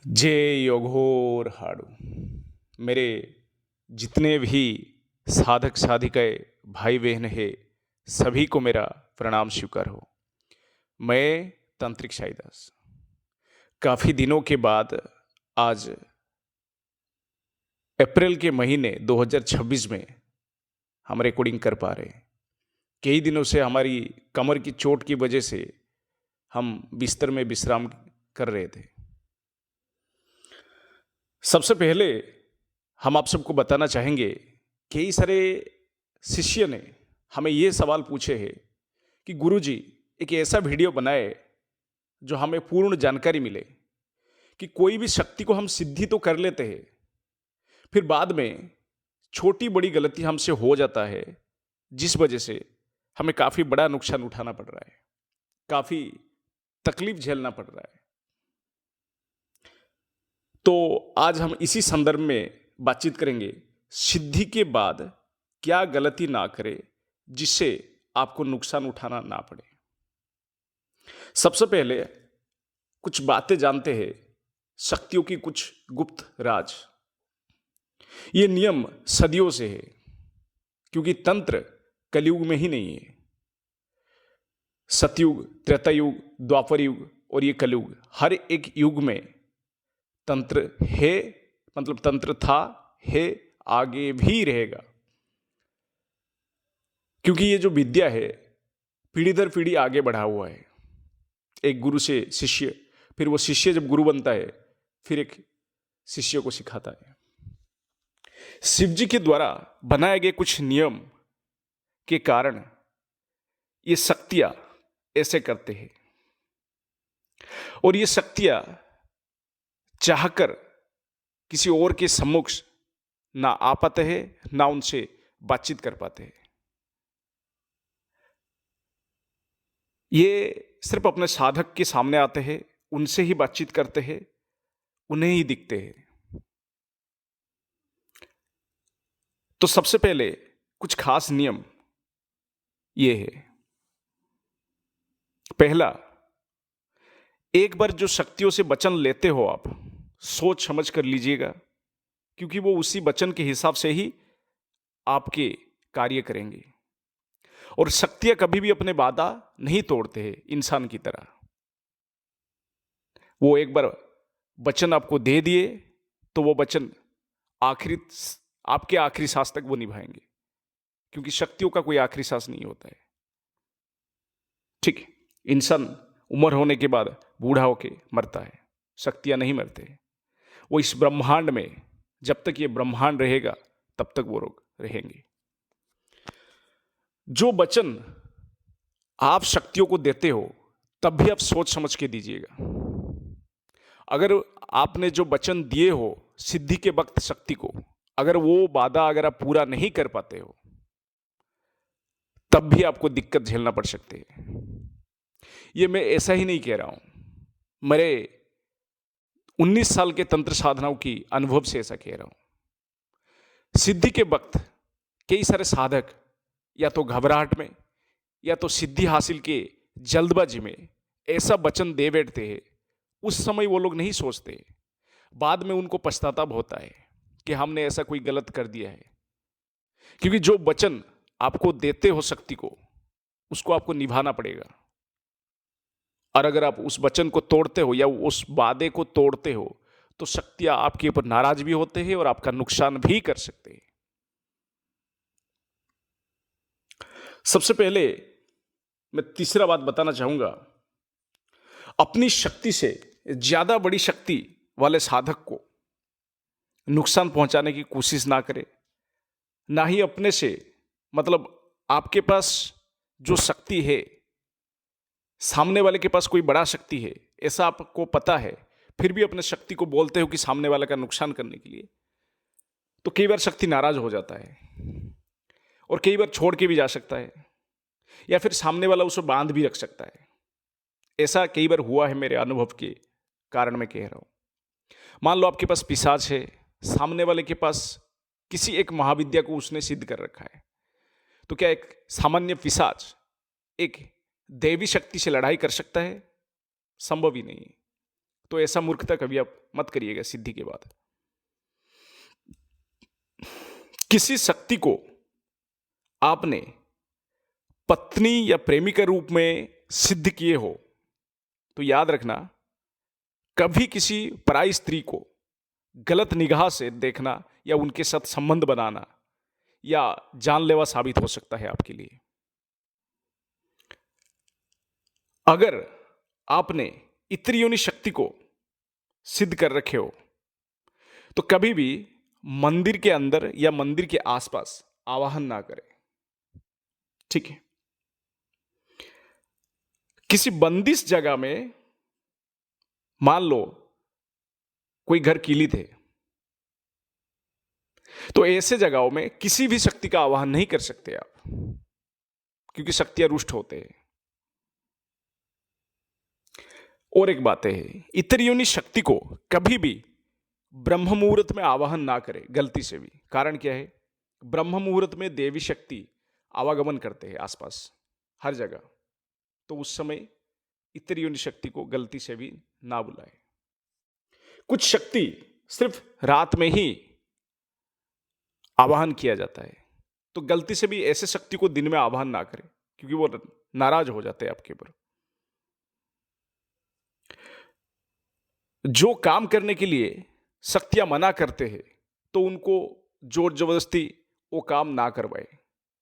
जय योगोर हाडू। मेरे जितने भी साधक साधिकाएं भाई बहन है, सभी को मेरा प्रणाम स्वीकार हो। मैं तांत्रिक साईदास काफ़ी दिनों के बाद आज अप्रैल के महीने 2026 में हम रिकॉर्डिंग कर पा रहे हैं। कई दिनों से हमारी कमर की चोट की वजह से हम बिस्तर में विश्राम कर रहे थे। सबसे पहले हम आप सबको बताना चाहेंगे, कई सारे शिष्य ने हमें ये सवाल पूछे हैं कि गुरुजी एक ऐसा वीडियो बनाए जो हमें पूर्ण जानकारी मिले कि कोई भी शक्ति को हम सिद्धि तो कर लेते हैं, फिर बाद में छोटी बड़ी गलती हमसे हो जाता है, जिस वजह से हमें काफ़ी बड़ा नुकसान उठाना पड़ रहा है, काफ़ी तकलीफ झेलना पड़ रहा है। तो आज हम इसी संदर्भ में बातचीत करेंगे, सिद्धि के बाद क्या गलती ना करें जिससे आपको नुकसान उठाना ना पड़े। सबसे पहले कुछ बातें जानते हैं, शक्तियों की कुछ गुप्त राज। ये नियम सदियों से है, क्योंकि तंत्र कलयुग में ही नहीं है। सतयुग, त्रेता युग, द्वापर युग और ये कलयुग, हर एक युग में तंत्र है, मतलब तंत्र था, है, आगे भी रहेगा। क्योंकि ये जो विद्या है पीढ़ी दर पीढ़ी आगे बढ़ा हुआ है। एक गुरु से शिष्य, फिर वो शिष्य जब गुरु बनता है फिर एक शिष्य को सिखाता है। शिव जी के द्वारा बनाए गए कुछ नियम के कारण ये शक्तियां ऐसे करते हैं, और ये शक्तियां चाहकर किसी और के सम्मुख ना आ पाते हैं, ना उनसे बातचीत कर पाते हैं। ये सिर्फ अपने साधक के सामने आते हैं, उनसे ही बातचीत करते हैं, उन्हें ही दिखते हैं। तो सबसे पहले कुछ खास नियम ये है। पहला, एक बार जो शक्तियों से वचन लेते हो आप, सोच समझ कर लीजिएगा, क्योंकि वो उसी वचन के हिसाब से ही आपके कार्य करेंगे। और शक्तियां कभी भी अपने वादा नहीं तोड़ते हैं इंसान की तरह। वो एक बार वचन आपको दे दिए तो वो वचन आपके आखिरी सांस तक वो निभाएंगे, क्योंकि शक्तियों का कोई आखिरी सांस नहीं होता है। ठीक है, इंसान उम्र होने के बाद बूढ़ा होके मरता है, शक्तियां नहीं मरते। वो इस ब्रह्मांड में, जब तक ये ब्रह्मांड रहेगा तब तक वो लोग रहेंगे। जो वचन आप शक्तियों को देते हो तब भी आप सोच समझ के दीजिएगा। अगर आपने जो वचन दिए हो सिद्धि के वक्त शक्ति को, अगर वो वादा अगर आप पूरा नहीं कर पाते हो तब भी आपको दिक्कत झेलना पड़ सकती है। ये मैं ऐसा ही नहीं कह रहा हूं, मेरे 19 साल के तंत्र साधनाओं की अनुभव से ऐसा कह रहा हूं। सिद्धि के वक्त कई सारे साधक या तो घबराहट में या तो सिद्धि हासिल के जल्दबाजी में ऐसा वचन दे बैठते हैं, उस समय वो लोग नहीं सोचते, बाद में उनको पछताताप होता है कि हमने ऐसा कोई गलत कर दिया है। क्योंकि जो वचन आपको देते हो शक्ति को, उसको आपको निभाना पड़ेगा। और अगर आप उस वचन को तोड़ते हो या उस वादे को तोड़ते हो तो शक्तियां आपके ऊपर नाराज भी होते हैं और आपका नुकसान भी कर सकते हैं। सबसे पहले मैं तीसरा बात बताना चाहूंगा, अपनी शक्ति से ज्यादा बड़ी शक्ति वाले साधक को नुकसान पहुंचाने की कोशिश ना करें, ना ही अपने से, मतलब आपके पास जो शक्ति है, सामने वाले के पास कोई बड़ा शक्ति है ऐसा आपको पता है, फिर भी अपने शक्ति को बोलते हो कि सामने वाले का नुकसान करने के लिए, तो कई बार शक्ति नाराज हो जाता है और कई बार छोड़ के भी जा सकता है, या फिर सामने वाला उसे बांध भी रख सकता है। ऐसा कई बार हुआ है, मेरे अनुभव के कारण मैं कह रहा हूं। मान लो आपके पास पिशाच है, सामने वाले के पास किसी एक महाविद्या को उसने सिद्ध कर रखा है, तो क्या एक सामान्य पिशाच एक दैवी शक्ति से लड़ाई कर सकता है? संभव ही नहीं। तो ऐसा मूर्खता कभी आप मत करिएगा सिद्धि के बाद। किसी शक्ति को आपने पत्नी या प्रेमी के रूप में सिद्ध किए हो तो याद रखना, कभी किसी पराई स्त्री को गलत निगाह से देखना या उनके साथ संबंध बनाना या जानलेवा साबित हो सकता है आपके लिए। अगर आपने इतनी योनि शक्ति को सिद्ध कर रखे हो तो कभी भी मंदिर के अंदर या मंदिर के आसपास आवाहन ना करें, ठीक है। किसी बंदिश जगह में, मान लो कोई घर कीली थे, तो ऐसे जगहों में किसी भी शक्ति का आवाहन नहीं कर सकते आप, क्योंकि शक्तियां रुष्ट होते हैं। और एक बात है, इतनी योनि शक्ति को कभी भी ब्रह्म मुहूर्त में आवाहन ना करें गलती से भी। कारण क्या है? ब्रह्म मुहूर्त में देवी शक्ति आवागमन करते हैं आसपास हर जगह, तो उस समय इतनी योनि शक्ति को गलती से भी ना बुलाए। कुछ शक्ति सिर्फ रात में ही आवाहन किया जाता है, तो गलती से भी ऐसे शक्ति को दिन में आवाहन ना करें, क्योंकि वो नाराज हो जाते हैं आपके ऊपर। जो काम करने के लिए शक्तियां मना करते हैं तो उनको जोर जबरदस्ती वो काम ना करवाए,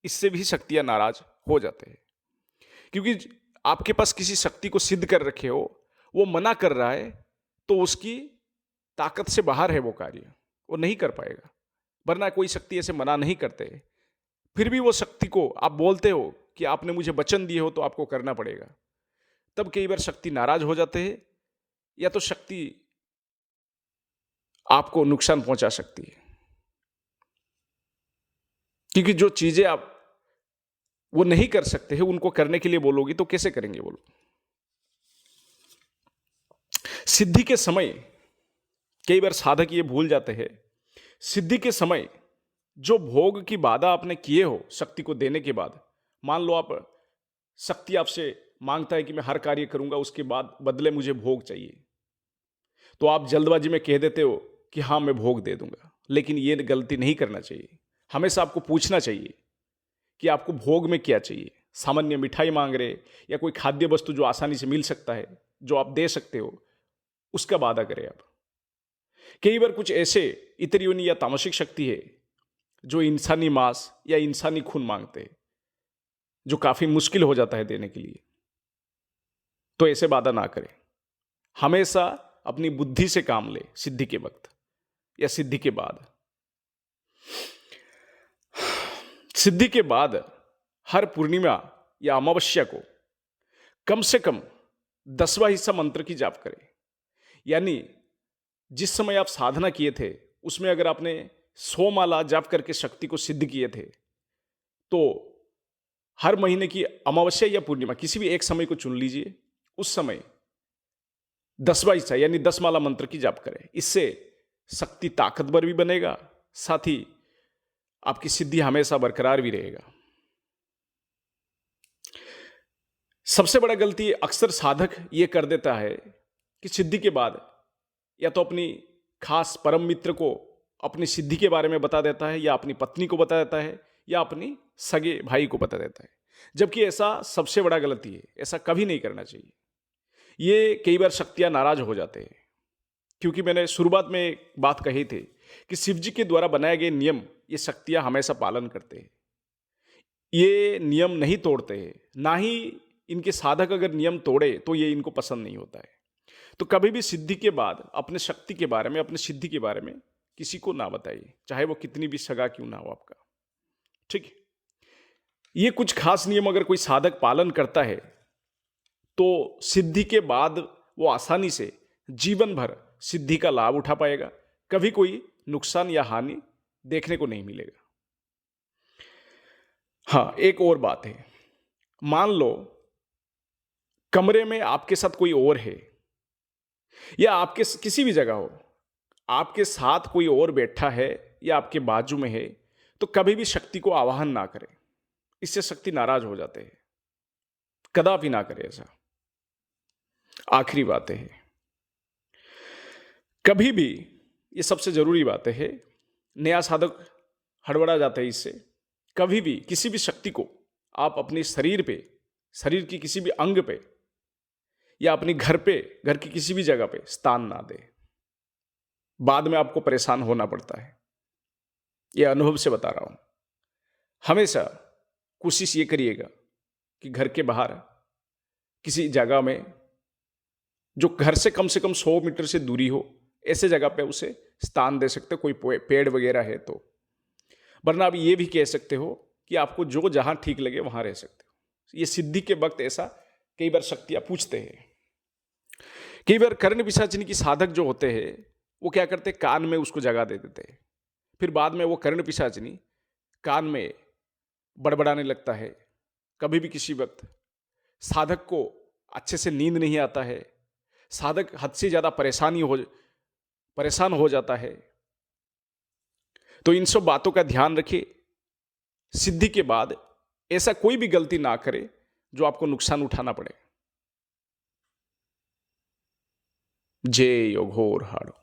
इससे भी शक्तियां नाराज हो जाते हैं। क्योंकि आपके पास किसी शक्ति को सिद्ध कर रखे हो, वो मना कर रहा है तो उसकी ताकत से बाहर है वो कार्य, वो नहीं कर पाएगा। वरना कोई शक्ति ऐसे मना नहीं करते, फिर भी वो शक्ति को आप बोलते हो कि आपने मुझे वचन दिए हो तो आपको करना पड़ेगा, तब कई बार शक्ति नाराज हो जाते हैं या तो शक्ति आपको नुकसान पहुंचा सकती है। क्योंकि जो चीजें आप वो नहीं कर सकते हैं उनको करने के लिए बोलोगी तो कैसे करेंगे बोलो। सिद्धि के समय कई बार साधक ये भूल जाते हैं, सिद्धि के समय जो भोग की बाधा आपने किए हो शक्ति को देने के बाद, मान लो आप शक्ति आपसे मांगता है कि मैं हर कार्य करूंगा, उसके बाद बदले मुझे भोग चाहिए, तो आप जल्दबाजी में कह देते हो कि हाँ मैं भोग दे दूंगा। लेकिन ये गलती नहीं करना चाहिए। हमेशा आपको पूछना चाहिए कि आपको भोग में क्या चाहिए। सामान्य मिठाई मांग रहे या कोई खाद्य वस्तु जो आसानी से मिल सकता है, जो आप दे सकते हो, उसका वादा करें आप। कई बार कुछ ऐसे इतरी योनि या तामसिक शक्ति है जो इंसानी मांस या इंसानी खून मांगते हैं, जो काफी मुश्किल हो जाता है देने के लिए, तो ऐसे वादा ना करें। हमेशा अपनी बुद्धि से काम ले सिद्धि के वक्त या सिद्धि के बाद। सिद्धि के बाद हर पूर्णिमा या अमावस्या को कम से कम 10वां हिस्सा मंत्र की जाप करें। यानी जिस समय आप साधना किए थे उसमें अगर आपने 100 माला जाप करके शक्ति को सिद्ध किए थे, तो हर महीने की अमावस्या या पूर्णिमा किसी भी एक समय को चुन लीजिए, उस समय 10वां हिस्सा यानी 10 माला मंत्र की जाप करें। इससे शक्ति ताकतवर भी बनेगा, साथ ही आपकी सिद्धि हमेशा बरकरार भी रहेगा। सबसे बड़ा गलती अक्सर साधक ये कर देता है कि सिद्धि के बाद या तो अपनी खास परम मित्र को अपनी सिद्धि के बारे में बता देता है, या अपनी पत्नी को बता देता है, या अपनी सगे भाई को बता देता है, जबकि ऐसा सबसे बड़ा गलती है। ऐसा कभी नहीं करना चाहिए। ये कई बार शक्तियां नाराज हो जाते हैं, क्योंकि मैंने शुरुआत में एक बात कही थी कि शिव जी के द्वारा बनाए गए नियम ये शक्तियां हमेशा पालन करते हैं। ये नियम नहीं तोड़ते हैं, ना ही इनके साधक अगर नियम तोड़े तो ये इनको पसंद नहीं होता है। तो कभी भी सिद्धि के बाद अपने शक्ति के बारे में, अपने सिद्धि के बारे में किसी को ना बताइए, चाहे वो कितनी भी सगा क्यों ना हो आपका, ठीक है। ये कुछ खास नियम अगर कोई साधक पालन करता है तो सिद्धि के बाद वो आसानी से जीवन भर सिद्धि का लाभ उठा पाएगा, कभी कोई नुकसान या हानि देखने को नहीं मिलेगा। हाँ, एक और बात है, मान लो कमरे में आपके साथ कोई और है, या आपके किसी भी जगह हो, आपके साथ कोई और बैठा है या आपके बाजू में है, तो कभी भी शक्ति को आवाहन ना करें। इससे शक्ति नाराज हो जाते हैं, कदापि ना करें ऐसा। आखिरी बात है, कभी भी, ये सबसे जरूरी बात है, नया साधक हड़बड़ा जाता है इससे। कभी भी किसी भी शक्ति को आप अपने शरीर पे, शरीर की किसी भी अंग पे या अपने घर पे, घर की किसी भी जगह पे स्थान ना दे। बाद में आपको परेशान होना पड़ता है। यह अनुभव से बता रहा हूं। हमेशा कोशिश ये करिएगा कि घर के बाहर किसी जगह में, जो घर से कम 100 मीटर से दूरी हो, ऐसे जगह पे उसे स्थान दे सकते हो, कोई पेड़ वगैरह है तो। वरना आप ये भी कह सकते हो कि आपको जो जहां ठीक लगे वहां रह सकते हो। ये सिद्धि के वक्त ऐसा कई बार शक्तियां पूछते हैं। कई बार कर्ण पिशाचिनी की साधक जो होते हैं वो क्या करते हैं, कान में उसको जगह दे देते हैं। फिर बाद में वो कर्ण पिशाचिनी कान में बड़बड़ाने लगता है। कभी भी किसी वक्त साधक को अच्छे से नींद नहीं आता है, साधक हद से ज्यादा परेशान हो जाता है। तो इन सब बातों का ध्यान रखिए। सिद्धि के बाद ऐसा कोई भी गलती ना करे जो आपको नुकसान उठाना पड़े। जय योगोर हाड़ो।